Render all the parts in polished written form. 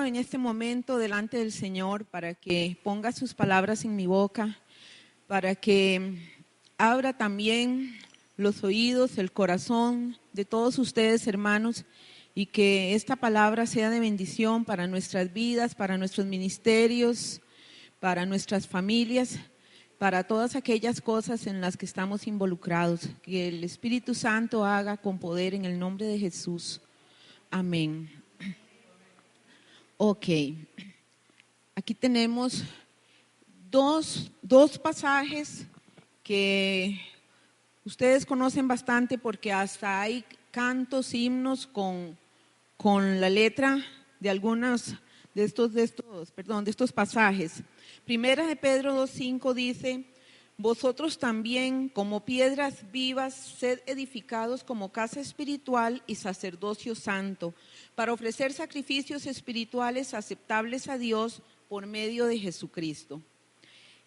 en este momento delante del Señor para que ponga sus palabras en mi boca, para que abra también los oídos, el corazón de todos ustedes, hermanos, y que esta palabra sea de bendición para nuestras vidas, para nuestros ministerios, para nuestras familias, para todas aquellas cosas en las que estamos involucrados. Que el Espíritu Santo haga con poder en el nombre de Jesús. Amén. Ok, aquí tenemos dos pasajes que ustedes conocen bastante porque hasta hay cantos, himnos con la letra de algunos de estos pasajes. Primera de Pedro 2:5 dice: vosotros también, como piedras vivas, sed edificados como casa espiritual y sacerdocio santo, para ofrecer sacrificios espirituales aceptables a Dios por medio de Jesucristo.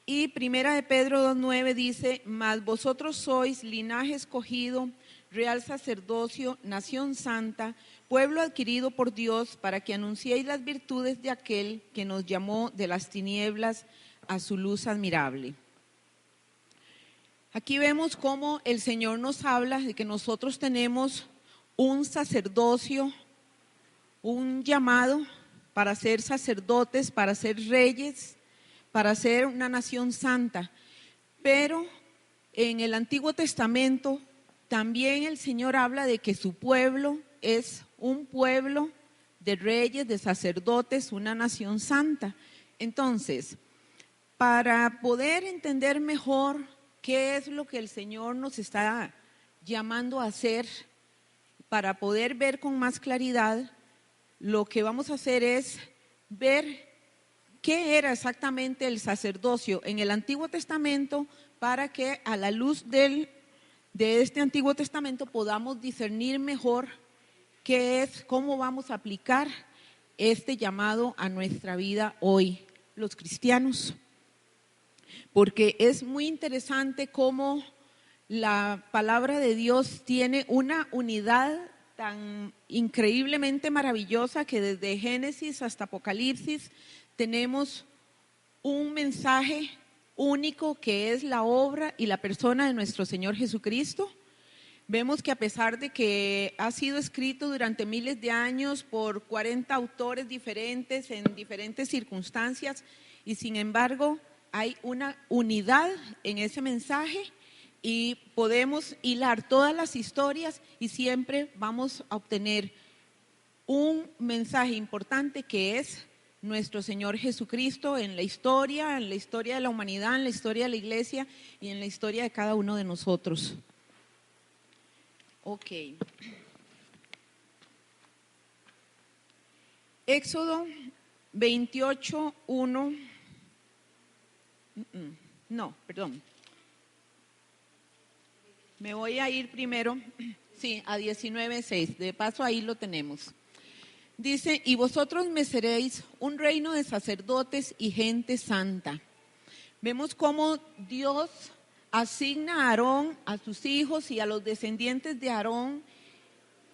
Y Primera de Pedro 2:9 dice: mas vosotros sois linaje escogido, real sacerdocio, nación santa, pueblo adquirido por Dios, para que anunciéis las virtudes de aquel que nos llamó de las tinieblas a su luz admirable. Aquí vemos cómo el Señor nos habla de que nosotros tenemos un sacerdocio, un llamado para ser sacerdotes, para ser reyes, para ser una nación santa. Pero en el Antiguo Testamento también el Señor habla de que su pueblo es un pueblo de reyes, de sacerdotes, una nación santa. Entonces, para poder entender mejor qué es lo que el Señor nos está llamando a hacer, para poder ver con más claridad, lo que vamos a hacer es ver qué era exactamente el sacerdocio en el Antiguo Testamento, para que a la luz de este Antiguo Testamento podamos discernir mejor qué es, cómo vamos a aplicar este llamado a nuestra vida hoy, los cristianos. Porque es muy interesante cómo la palabra de Dios tiene una unidad tan increíblemente maravillosa que desde Génesis hasta Apocalipsis tenemos un mensaje único que es la obra y la persona de nuestro Señor Jesucristo. Vemos que a pesar de que ha sido escrito durante miles de años por 40 autores diferentes en diferentes circunstancias, y sin embargo hay una unidad en ese mensaje y podemos hilar todas las historias y siempre vamos a obtener un mensaje importante que es nuestro Señor Jesucristo en la historia de la humanidad, en la historia de la iglesia y en la historia de cada uno de nosotros. Ok. Éxodo 28:1. No, perdón. Me voy a ir primero, sí, a 19:6. De paso ahí lo tenemos. Dice: y vosotros me seréis un reino de sacerdotes y gente santa. Vemos cómo Dios asigna a Aarón, a sus hijos y a los descendientes de Aarón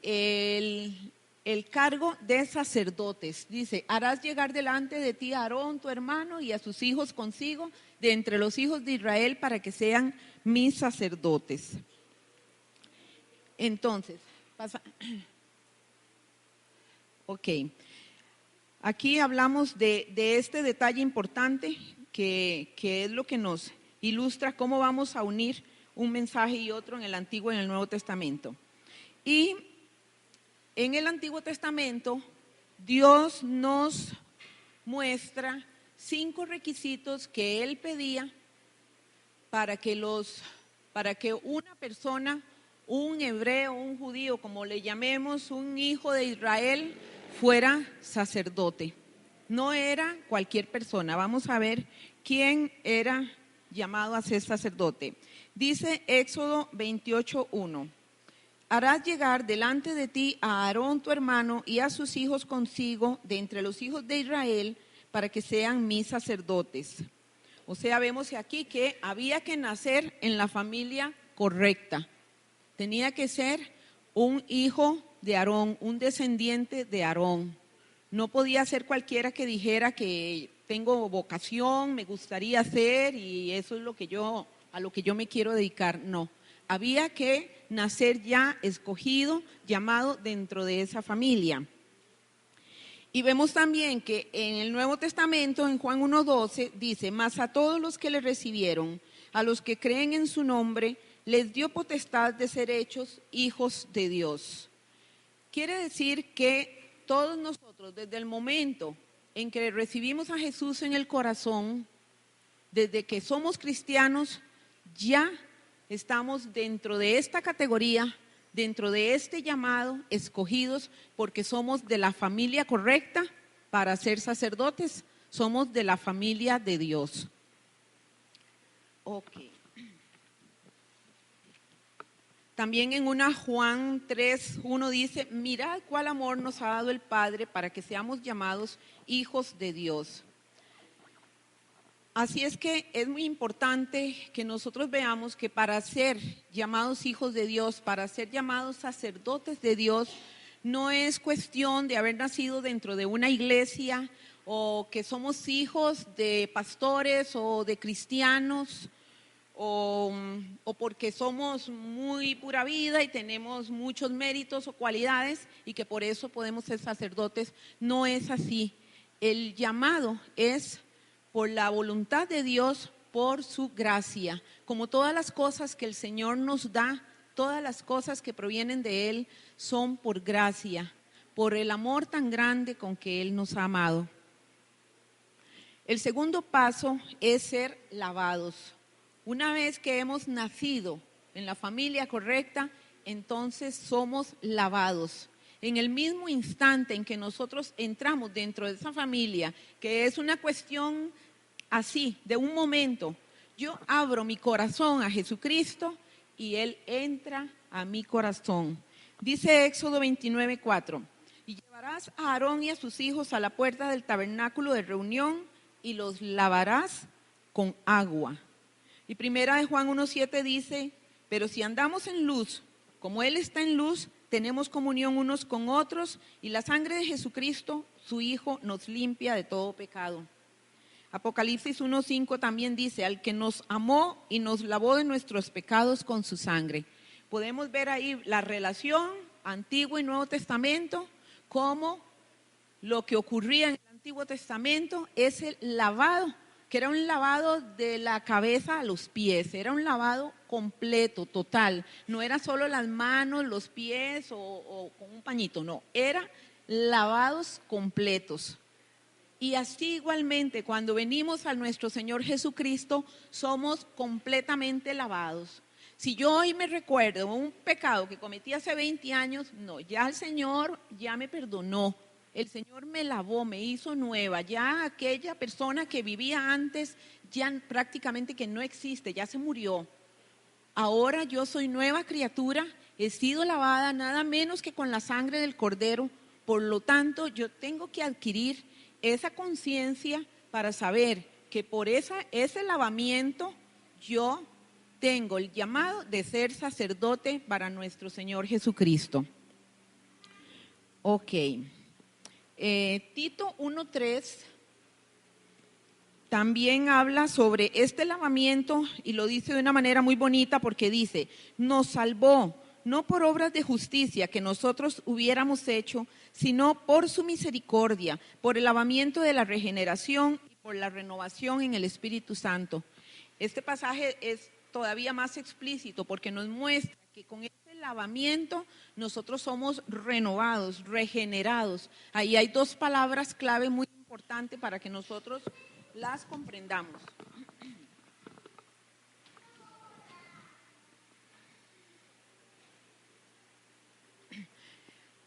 el cargo de sacerdotes. Dice: harás llegar delante de ti a Aarón, tu hermano, y a sus hijos consigo, de entre los hijos de Israel, para que sean mis sacerdotes. Entonces, pasa. Ok, aquí hablamos de este detalle importante que es lo que nos ilustra cómo vamos a unir un mensaje y otro en el Antiguo y en el Nuevo Testamento. Y en el Antiguo Testamento Dios nos muestra 5 requisitos que Él pedía para que una persona, un hebreo, un judío, como le llamemos, un hijo de Israel, fuera sacerdote. No era cualquier persona. Vamos a ver quién era llamado a ser sacerdote. Dice Éxodo 28:1: harás llegar delante de ti a Aarón tu hermano y a sus hijos consigo de entre los hijos de Israel, para que sean mis sacerdotes. O sea, vemos aquí que había que nacer en la familia correcta. Tenía que ser un hijo de Aarón, un descendiente de Aarón. No podía ser cualquiera que dijera que tengo vocación, me gustaría hacer y eso es a lo que yo me quiero dedicar. No, había que nacer ya escogido, llamado dentro de esa familia. Y vemos también que en el Nuevo Testamento, en Juan 1:12, dice: mas a todos los que le recibieron, a los que creen en su nombre, les dio potestad de ser hechos hijos de Dios. Quiere decir que todos nosotros, desde el momento en que recibimos a Jesús en el corazón, desde que somos cristianos, ya estamos dentro de esta categoría, dentro de este llamado, escogidos, porque somos de la familia correcta para ser sacerdotes, somos de la familia de Dios. Ok. También en una Juan 3:1 dice: mirad cuál amor nos ha dado el Padre para que seamos llamados hijos de Dios. Así es que es muy importante que nosotros veamos que para ser llamados hijos de Dios, para ser llamados sacerdotes de Dios, no es cuestión de haber nacido dentro de una iglesia o que somos hijos de pastores o de cristianos o porque somos muy pura vida y tenemos muchos méritos o cualidades y que por eso podemos ser sacerdotes. No es así. El llamado es por la voluntad de Dios, por su gracia. Como todas las cosas que el Señor nos da, todas las cosas que provienen de Él son por gracia, por el amor tan grande con que Él nos ha amado. El segundo paso es ser lavados. Una vez que hemos nacido en la familia correcta, entonces somos lavados. En el mismo instante en que nosotros entramos dentro de esa familia, que es una cuestión así, de un momento, yo abro mi corazón a Jesucristo y Él entra a mi corazón. Dice Éxodo 29:4: y llevarás a Aarón y a sus hijos a la puerta del tabernáculo de reunión y los lavarás con agua. Y primera de Juan 1:7 dice: pero si andamos en luz, como Él está en luz, tenemos comunión unos con otros y la sangre de Jesucristo, su Hijo, nos limpia de todo pecado. Apocalipsis 1:5 también dice: al que nos amó y nos lavó de nuestros pecados con su sangre. Podemos ver ahí la relación Antiguo y Nuevo Testamento, cómo lo que ocurría en el Antiguo Testamento es el lavado, que era un lavado de la cabeza a los pies, era un lavado completo, total. No era solo las manos, los pies o con un pañito, no, era lavados completos. Y así igualmente, cuando venimos a nuestro Señor Jesucristo, somos completamente lavados. Si yo hoy me recuerdo un pecado que cometí hace 20 años, no, ya el Señor ya me perdonó. El Señor me lavó, me hizo nueva. Ya aquella persona que vivía antes, ya prácticamente que no existe, ya se murió. Ahora yo soy nueva criatura, he sido lavada nada menos que con la sangre del Cordero. Por lo tanto, yo tengo que adquirir esa conciencia para saber que por ese lavamiento yo tengo el llamado de ser sacerdote para nuestro Señor Jesucristo. Ok. Tito 1:3 también habla sobre este lavamiento y lo dice de una manera muy bonita porque dice: nos salvó no por obras de justicia que nosotros hubiéramos hecho, sino por su misericordia, por el lavamiento de la regeneración y por la renovación en el Espíritu Santo. Este pasaje es todavía más explícito porque nos muestra que con este lavamiento nosotros somos renovados, regenerados. Ahí hay dos palabras clave muy importantes para que nosotros las comprendamos.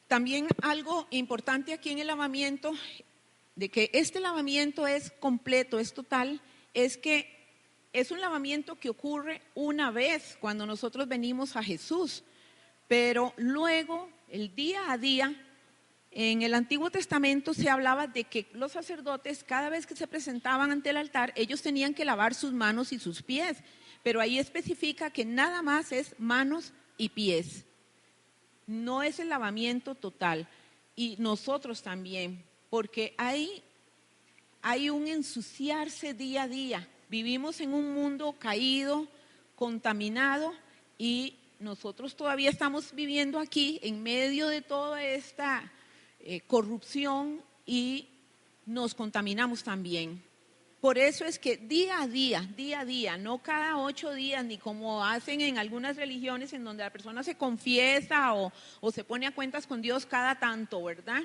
También algo importante aquí en el lavamiento, de que este lavamiento es completo, es total, es que es un lavamiento que ocurre una vez cuando nosotros venimos a Jesús, pero luego, el día a día, en el Antiguo Testamento se hablaba de que los sacerdotes, cada vez que se presentaban ante el altar, ellos tenían que lavar sus manos y sus pies, pero ahí especifica que nada más es manos y pies. No es el lavamiento total. Y nosotros también, porque hay un ensuciarse día a día. Vivimos en un mundo caído, contaminado, y nosotros todavía estamos viviendo aquí en medio de toda esta corrupción y nos contaminamos también. Por eso es que día a día, no cada 8 días, ni como hacen en algunas religiones en donde la persona se confiesa o se pone a cuentas con Dios cada tanto, ¿verdad?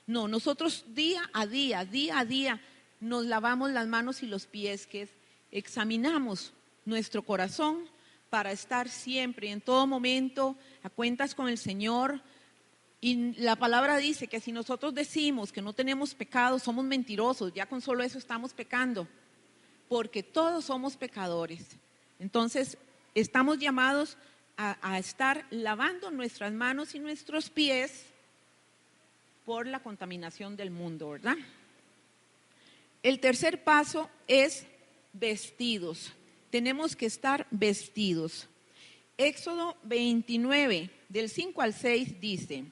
No, nosotros día a día, nos lavamos las manos y los pies, que examinamos nuestro corazón para estar siempre, en todo momento, a cuentas con el Señor. Y la palabra dice que si nosotros decimos que no tenemos pecado, somos mentirosos, ya con solo eso estamos pecando, porque todos somos pecadores. Entonces, estamos llamados a estar lavando nuestras manos y nuestros pies por la contaminación del mundo, ¿verdad? El tercer paso es vestidos. Tenemos que estar vestidos. Éxodo 29, del 5 al 6 dice: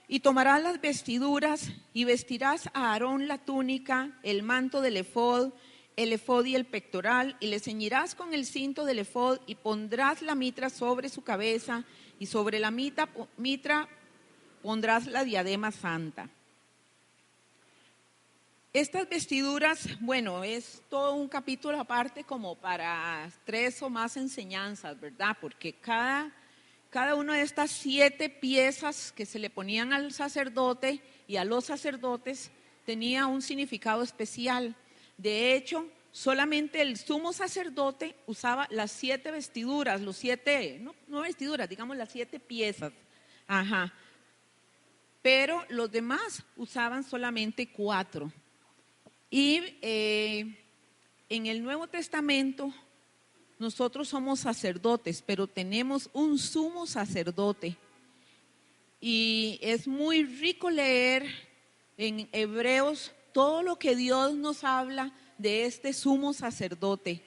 y tomarás las vestiduras y vestirás a Aarón la túnica, el manto del efod y el pectoral, y le ceñirás con el cinto del efod y pondrás la mitra sobre su cabeza y sobre la mitra pondrás la diadema santa. Estas vestiduras, bueno, es todo un capítulo aparte como para 3 o más enseñanzas, ¿verdad? Porque cada una de estas 7 piezas que se le ponían al sacerdote y a los sacerdotes tenía un significado especial. De hecho, solamente el sumo sacerdote usaba las 7 vestiduras, los 7, no vestiduras, digamos las 7 piezas. Ajá. Pero los demás usaban solamente 4. Y en el Nuevo Testamento nosotros somos sacerdotes, pero tenemos un sumo sacerdote. Y es muy rico leer en Hebreos todo lo que Dios nos habla de este sumo sacerdote.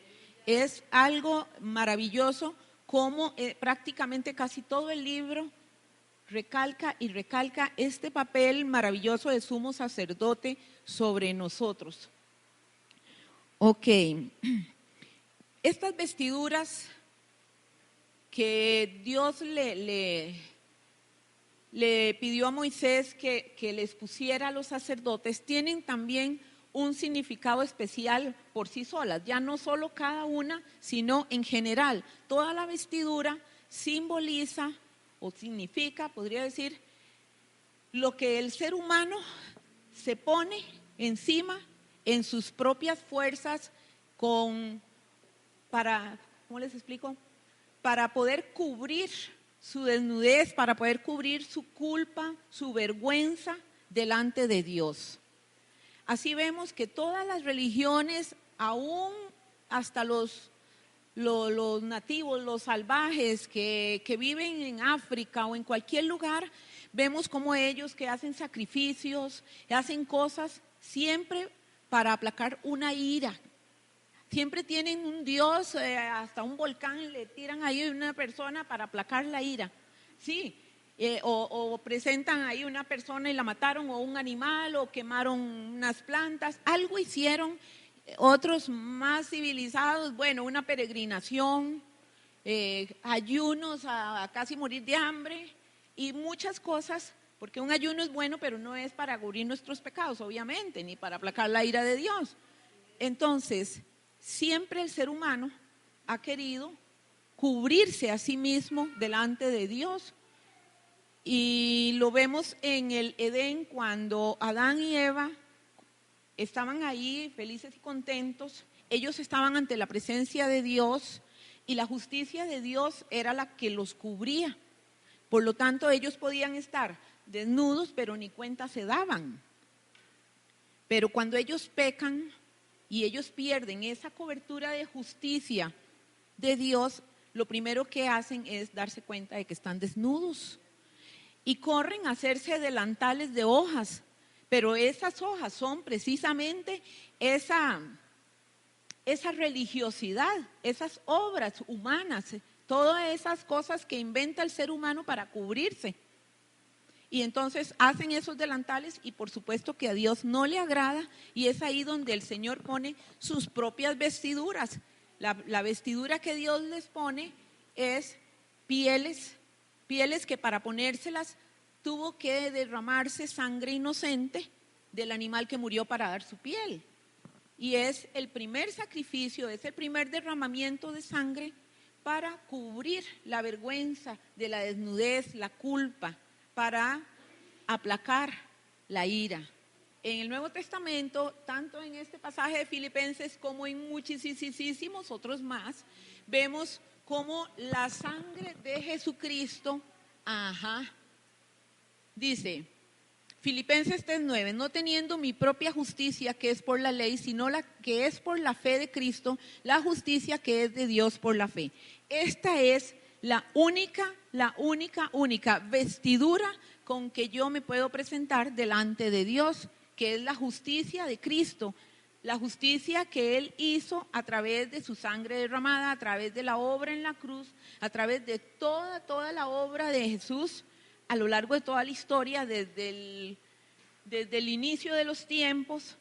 Es algo maravilloso como prácticamente casi todo el libro recalca y recalca este papel maravilloso de sumo sacerdote sobre nosotros. Ok. Estas vestiduras que Dios le pidió a Moisés que les pusiera a los sacerdotes tienen también un significado especial por sí solas, ya no solo cada una, sino en general. Toda la vestidura simboliza o significa, podría decir, lo que el ser humano se pone encima en sus propias fuerzas ¿cómo les explico? Para poder cubrir su desnudez, para poder cubrir su culpa, su vergüenza delante de Dios. Así vemos que todas las religiones, aún hasta los nativos, los salvajes que viven en África o en cualquier lugar, vemos como ellos que hacen sacrificios, que hacen cosas siempre para aplacar una ira. Siempre tienen un dios, hasta un volcán le tiran ahí a una persona para aplacar la ira. Sí, o presentan ahí una persona y la mataron, o un animal, o quemaron unas plantas, algo hicieron. Otros más civilizados, bueno, una peregrinación, ayunos a casi morir de hambre y muchas cosas, porque un ayuno es bueno, pero no es para cubrir nuestros pecados, obviamente, ni para aplacar la ira de Dios. Entonces, siempre el ser humano ha querido cubrirse a sí mismo delante de Dios. Y lo vemos en el Edén cuando Adán y Eva estaban ahí felices y contentos. Ellos estaban ante la presencia de Dios y la justicia de Dios era la que los cubría. Por lo tanto, ellos podían estar desnudos, pero ni cuenta se daban. Pero cuando ellos pecan y ellos pierden esa cobertura de justicia de Dios, lo primero que hacen es darse cuenta de que están desnudos y corren a hacerse delantales de hojas, pero esas hojas son precisamente esa religiosidad, esas obras humanas, todas esas cosas que inventa el ser humano para cubrirse. Y entonces hacen esos delantales y por supuesto que a Dios no le agrada, y es ahí donde el Señor pone sus propias vestiduras. La vestidura que Dios les pone es pieles que para ponérselas tuvo que derramarse sangre inocente del animal que murió para dar su piel. Y es el primer sacrificio, es el primer derramamiento de sangre para cubrir la vergüenza de la desnudez, la culpa, para aplacar la ira. En el Nuevo Testamento, tanto en este pasaje de Filipenses como en muchísimos otros más, vemos cómo la sangre de Jesucristo, dice Filipenses 3:9, no teniendo mi propia justicia que es por la ley, sino la que es por la fe de Cristo, la justicia que es de Dios por la fe. Esta es la única vestidura con que yo me puedo presentar delante de Dios, que es la justicia de Cristo, la justicia que Él hizo a través de su sangre derramada, a través de la obra en la cruz, a través de toda la obra de Jesús a lo largo de toda la historia, desde el inicio de los tiempos.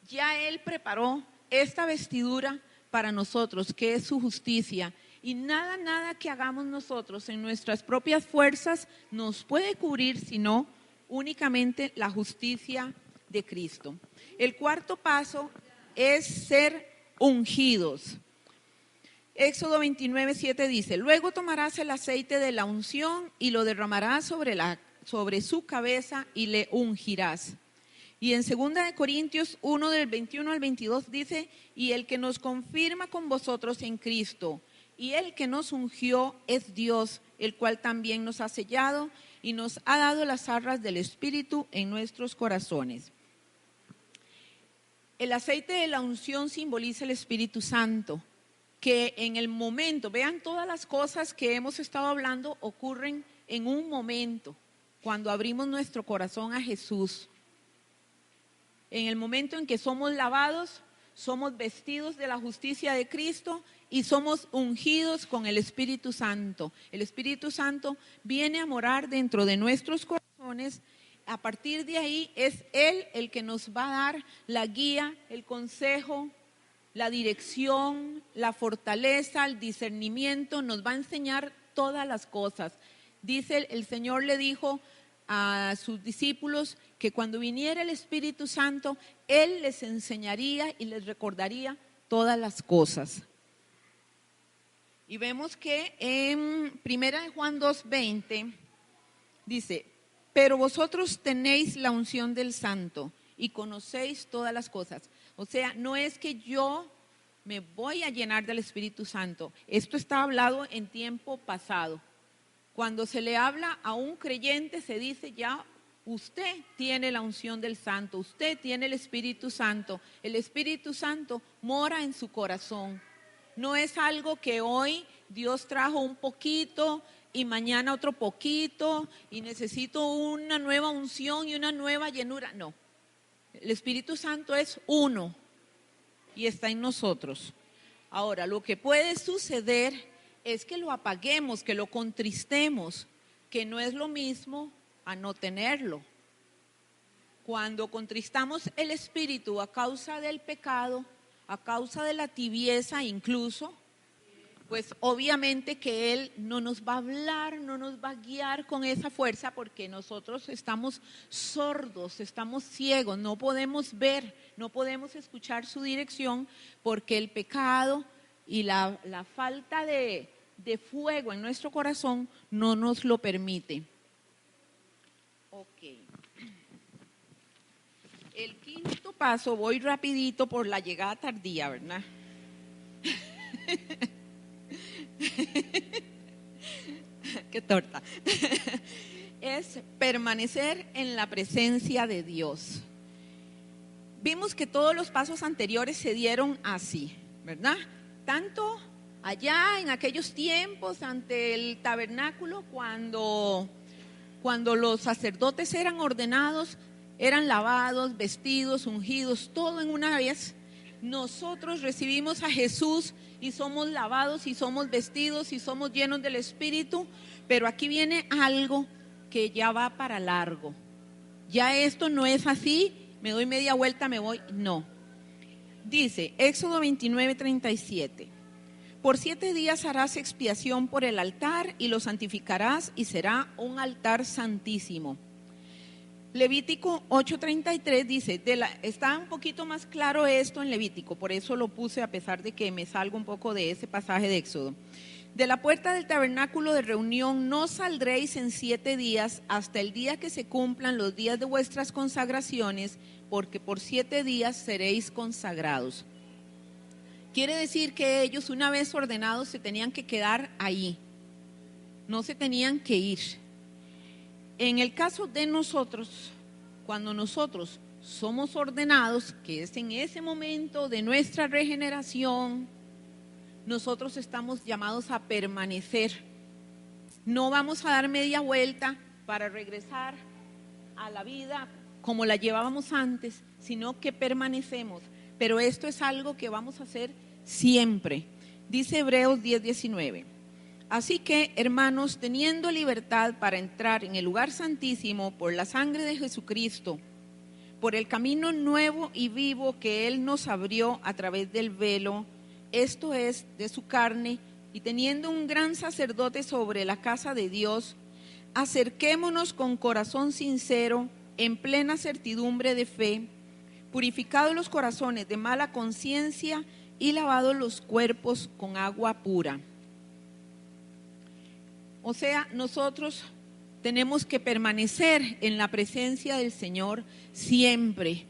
Ya Él preparó esta vestidura para nosotros, que es su justicia. Y nada que hagamos nosotros en nuestras propias fuerzas nos puede cubrir, sino únicamente la justicia de Cristo. El cuarto paso es ser ungidos. Éxodo 29:7 dice, luego tomarás el aceite de la unción y lo derramarás sobre su cabeza y le ungirás. Y en 2 Corintios 1 del 21 al 22 dice, y el que nos confirma con vosotros en Cristo, y el que nos ungió es Dios, el cual también nos ha sellado y nos ha dado las arras del Espíritu en nuestros corazones. El aceite de la unción simboliza el Espíritu Santo, que en el momento, vean, todas las cosas que hemos estado hablando ocurren en un momento, cuando abrimos nuestro corazón a Jesús. En el momento en que somos lavados, somos vestidos de la justicia de Cristo y somos ungidos con el Espíritu Santo. El Espíritu Santo viene a morar dentro de nuestros corazones. A partir de ahí es Él el que nos va a dar la guía, el consejo, la dirección, la fortaleza, el discernimiento, nos va a enseñar todas las cosas. Dice, el Señor le dijo a sus discípulos que cuando viniera el Espíritu Santo, Él les enseñaría y les recordaría todas las cosas. Y vemos que en 1 Juan 2:20 dice, pero vosotros tenéis la unción del Santo y conocéis todas las cosas. O sea, no es que yo me voy a llenar del Espíritu Santo. Esto está hablado en tiempo pasado. Cuando se le habla a un creyente se dice ya, usted tiene la unción del Santo, usted tiene el Espíritu Santo. El Espíritu Santo mora en su corazón. No es algo que hoy Dios trajo un poquito y mañana otro poquito y necesito una nueva unción y una nueva llenura. No, el Espíritu Santo es uno y está en nosotros. Ahora, lo que puede suceder es que lo apaguemos, que lo contristemos, que no es lo mismo a no tenerlo. Cuando contristamos el Espíritu a causa del pecado, a causa de la tibieza incluso, pues obviamente que Él no nos va a hablar, no nos va a guiar con esa fuerza porque nosotros estamos sordos, estamos ciegos, no podemos ver, no podemos escuchar su dirección porque el pecado y la falta de fuego en nuestro corazón no nos lo permite. Ok. El quinto paso, voy rapidito por la llegada tardía, ¿verdad? Qué torta. Es permanecer en la presencia de Dios. Vimos que todos los pasos anteriores se dieron así, ¿verdad? Tanto allá en aquellos tiempos ante el tabernáculo, cuando los sacerdotes eran ordenados, eran lavados, vestidos, ungidos, todo en una vez. Nosotros recibimos a Jesús y somos lavados y somos vestidos y somos llenos del Espíritu, pero aquí viene algo que ya va para largo. Ya esto no es así, me doy media vuelta, me voy. No. Dice, Éxodo 29:37. Por 7 días harás expiación por el altar y lo santificarás y será un altar santísimo. Levítico 8:33 dice, está un poquito más claro esto en Levítico, por eso lo puse a pesar de que me salgo un poco de ese pasaje de Éxodo. De la puerta del tabernáculo de reunión no saldréis en 7 días hasta el día que se cumplan los días de vuestras consagraciones, porque por 7 días seréis consagrados. Quiere decir que ellos, una vez ordenados, se tenían que quedar ahí, no se tenían que ir. En el caso de nosotros, cuando nosotros somos ordenados, que es en ese momento de nuestra regeneración, nosotros estamos llamados a permanecer. No vamos a dar media vuelta para regresar a la vida como la llevábamos antes, sino que permanecemos. Pero esto es algo que vamos a hacer siempre. Dice Hebreos 10:19. Así que, hermanos, teniendo libertad para entrar en el lugar santísimo por la sangre de Jesucristo, por el camino nuevo y vivo que Él nos abrió a través del velo, esto es, de su carne, y teniendo un gran sacerdote sobre la casa de Dios, acerquémonos con corazón sincero, en plena certidumbre de fe, purificados los corazones de mala conciencia y lavados los cuerpos con agua pura. O sea, nosotros tenemos que permanecer en la presencia del Señor siempre.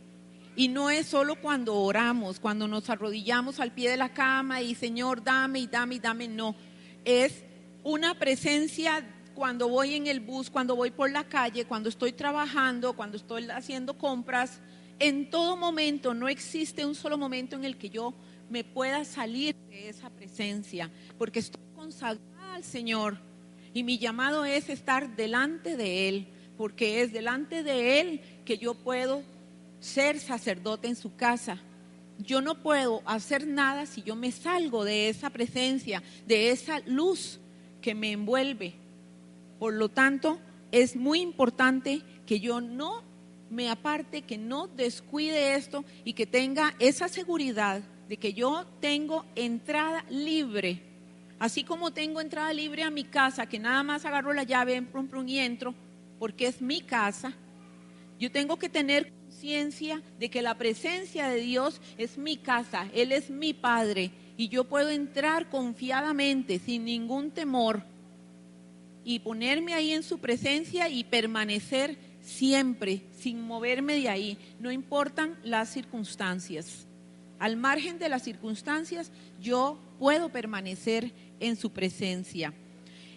Y no es solo cuando oramos, cuando nos arrodillamos al pie de la cama y Señor, dame y dame y dame, no. Es una presencia cuando voy en el bus, cuando voy por la calle, cuando estoy trabajando, cuando estoy haciendo compras. En todo momento, no existe un solo momento en el que yo me pueda salir de esa presencia, porque estoy consagrada al Señor. Y mi llamado es estar delante de Él, porque es delante de Él que yo puedo ser sacerdote en su casa. Yo no puedo hacer nada si yo me salgo de esa presencia, de esa luz que me envuelve. Por lo tanto, es muy importante que yo no me aparte, que no descuide esto y que tenga esa seguridad de que yo tengo entrada libre. Así como tengo entrada libre a mi casa, que nada más agarro la llave, prum, prum, y entro, porque es mi casa, yo tengo que tener conciencia de que la presencia de Dios es mi casa, Él es mi Padre, y yo puedo entrar confiadamente, sin ningún temor, y ponerme ahí en su presencia y permanecer siempre, sin moverme de ahí, no importan las circunstancias. Al margen de las circunstancias, yo puedo permanecer en su presencia.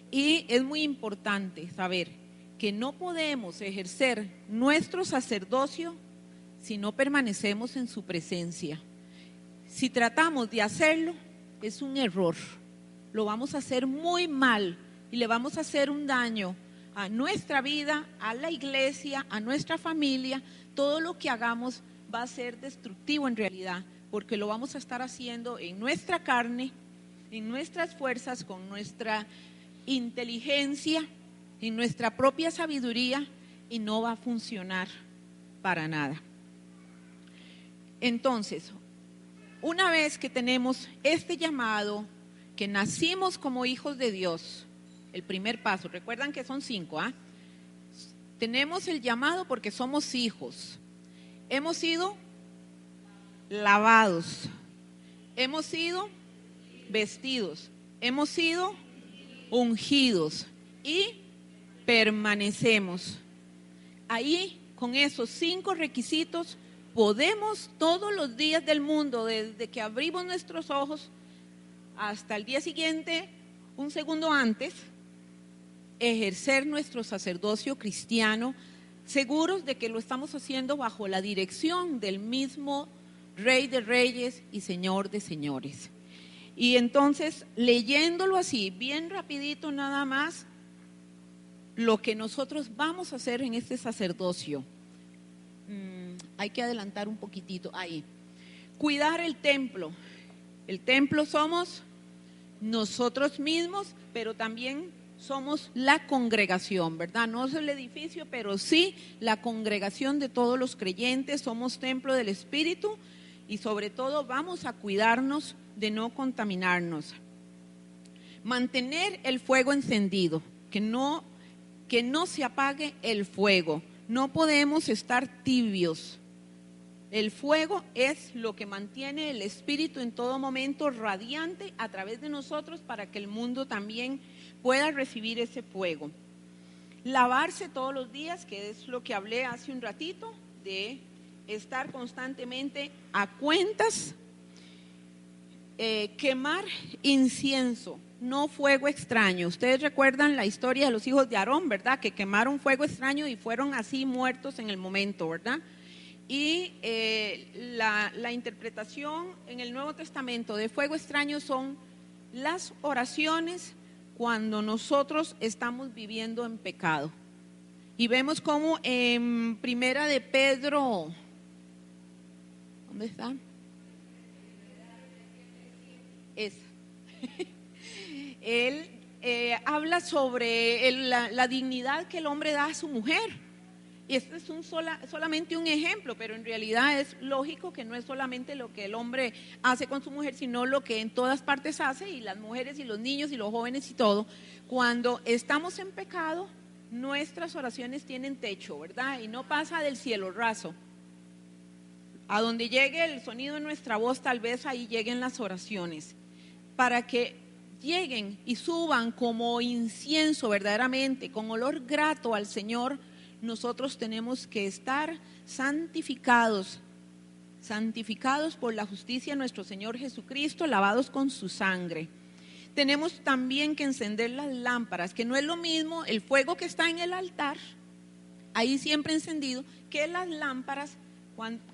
Y es muy importante saber que no podemos ejercer nuestro sacerdocio si no permanecemos en su presencia. Si tratamos de hacerlo, es un error. Lo vamos a hacer muy mal y le vamos a hacer un daño a nuestra vida, a la iglesia, a nuestra familia. Todo lo que hagamos va a ser destructivo en realidad, porque lo vamos a estar haciendo en nuestra carne, en nuestras fuerzas, con nuestra inteligencia, en nuestra propia sabiduría, y no va a funcionar para nada. Entonces, una vez que tenemos este llamado, que nacimos como hijos de Dios, el primer paso, recuerdan que son 5, ¿ah? Tenemos el llamado porque somos hijos. Hemos sido lavados, hemos sido vestidos, hemos sido ungidos y permanecemos. Ahí, con esos 5 requisitos, podemos todos los días del mundo, desde que abrimos nuestros ojos hasta el día siguiente, un segundo antes, ejercer nuestro sacerdocio cristiano, seguros de que lo estamos haciendo bajo la dirección del mismo Rey de Reyes y Señor de Señores. Y entonces, leyéndolo así, bien rapidito nada más, lo que nosotros vamos a hacer en este sacerdocio. Hay que adelantar un poquitito ahí. Cuidar el templo. El templo somos nosotros mismos, pero también somos la congregación, ¿verdad? No es el edificio, pero sí la congregación de todos los creyentes, somos templo del Espíritu y sobre todo vamos a cuidarnos de no contaminarnos. Mantener el fuego encendido, que no se apague el fuego. No podemos estar tibios. El fuego es lo que mantiene el Espíritu en todo momento radiante a través de nosotros para que el mundo también pueda recibir ese fuego. Lavarse todos los días, que es lo que hablé hace un ratito, de estar constantemente a cuentas. Quemar incienso, no fuego extraño. Ustedes recuerdan la historia de los hijos de Aarón, ¿verdad? Que quemaron fuego extraño y fueron así muertos en el momento, ¿verdad? Y la interpretación en el Nuevo Testamento de fuego extraño son las oraciones cuando nosotros estamos viviendo en pecado. Y vemos cómo en Primera de Pedro, ¿dónde está? Él habla sobre la dignidad que el hombre da a su mujer. Y este es solamente un ejemplo, pero en realidad es lógico que no es solamente lo que el hombre hace con su mujer, sino lo que en todas partes hace, y las mujeres y los niños y los jóvenes y todo. Cuando estamos en pecado, nuestras oraciones tienen techo, ¿verdad? Y no pasa del cielo raso. A donde llegue el sonido de nuestra voz, tal vez ahí lleguen las oraciones, para que lleguen y suban como incienso verdaderamente, con olor grato al Señor. Nosotros tenemos que estar santificados por la justicia de nuestro Señor Jesucristo, lavados con su sangre. Tenemos también que encender las lámparas, que no es lo mismo el fuego que está en el altar, ahí siempre encendido, que las lámparas,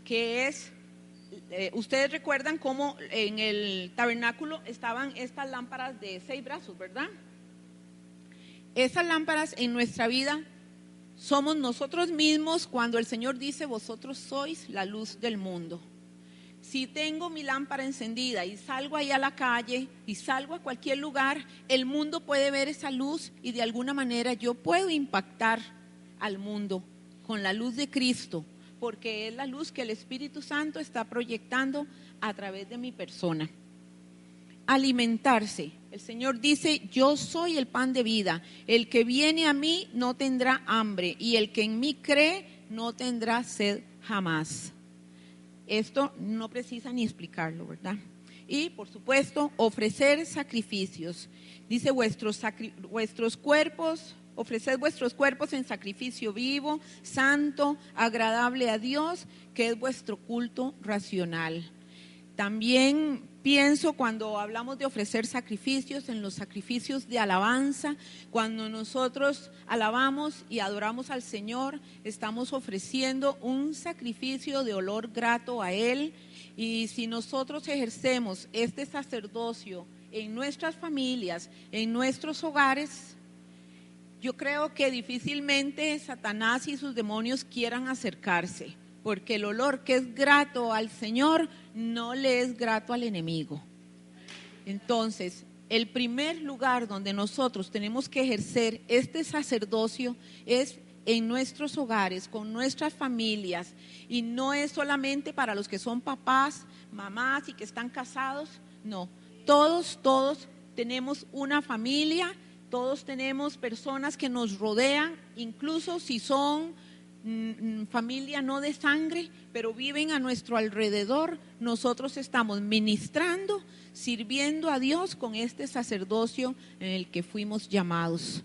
que es, ustedes recuerdan cómo en el tabernáculo estaban estas lámparas de 6 brazos, ¿verdad? Esas lámparas en nuestra vida somos nosotros mismos cuando el Señor dice: vosotros sois la luz del mundo. Si tengo mi lámpara encendida y salgo ahí a la calle y salgo a cualquier lugar, el mundo puede ver esa luz y de alguna manera yo puedo impactar al mundo con la luz de Cristo, porque es la luz que el Espíritu Santo está proyectando a través de mi persona. Alimentarse. El Señor dice: yo soy el pan de vida, el que viene a mí no tendrá hambre y el que en mí cree no tendrá sed jamás. Esto no precisa ni explicarlo, ¿verdad? Y por supuesto, ofrecer sacrificios. Dice: vuestros cuerpos, ofreced vuestros cuerpos en sacrificio vivo, santo, agradable a Dios, que es vuestro culto racional. También pienso, cuando hablamos de ofrecer sacrificios, en los sacrificios de alabanza. Cuando nosotros alabamos y adoramos al Señor, estamos ofreciendo un sacrificio de olor grato a Él. Y si nosotros ejercemos este sacerdocio en nuestras familias, en nuestros hogares, yo creo que difícilmente Satanás y sus demonios quieran acercarse, porque el olor que es grato al Señor no le es grato al enemigo. Entonces, el primer lugar donde nosotros tenemos que ejercer este sacerdocio es en nuestros hogares, con nuestras familias, y no es solamente para los que son papás, mamás y que están casados, no, todos tenemos una familia, todos tenemos personas que nos rodean, incluso si son familia no de sangre, pero viven a nuestro alrededor. Nosotros estamos ministrando, sirviendo a Dios con este sacerdocio en el que fuimos llamados.